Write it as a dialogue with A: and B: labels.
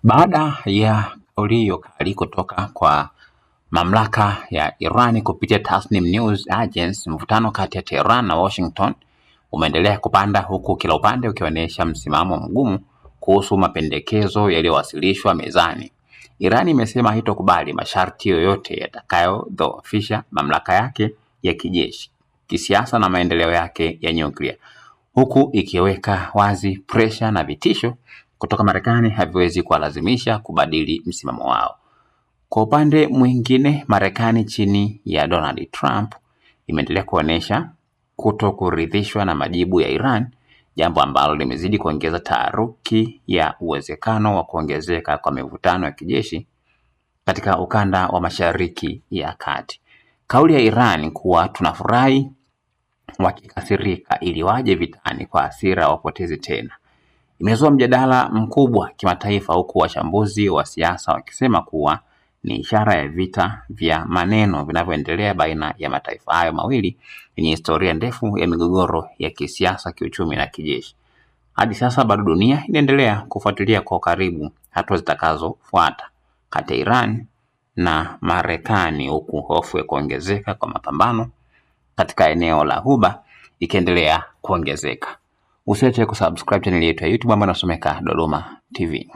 A: Baada ya kauli hiyo kali kutoka kwa mamlaka ya Iran kupitia Tasnim News Agency, mvutano kati ya Tehran na Washington umeendelea kupanda, huku kila upande ukionyesha msimamo mgumu kuhusu mapendekezo yaliyowasilishwa mezani. Iran imesema haitokubali masharti yoyote yatakayodhoofisha mamlaka yake ya kijeshi, kisiasa na maendeleo yake ya nyuklia, huku ikiweka wazi pressure na vitisho kutoka Marekani haviwezi kuwalazimisha kubadili msimamo wao. Kwa upande mwingine, Marekani chini ya Donald Trump imeendelea kuonesha kutokuridhishwa na majibu ya Iran, jambo ambalo limezidi kuongeza taharuki ya uwezekano wa kuongezeka kwa mivutano ya kijeshi katika ukanda wa Mashariki ya Kati. Kauli ya Iran kuwa tunafurahi wakikasirika ili waje vitani kwa hasira wapotezi tena imezua mjadala mkubwa kimataifa, huku wachambuzi wa siasa wakisema kuwa ni ishara ya vita vya maneno vinavyoendelea baina ya mataifa hayo mawili yenye historia ndefu ya migogoro ya kisiasa, kiuchumi na kijeshi. Hadi sasa bado dunia inaendelea kufuatilia kwa karibu hatua zitakazofuata kati ya Iran na Marekani, huku hofu ya kuongezeka kwa mapambano katika eneo la Ghuba ikiendelea kuongezeka. Usiache kusubscribe channel yetu ya YouTube ambayo inasomeka Dodoma TV.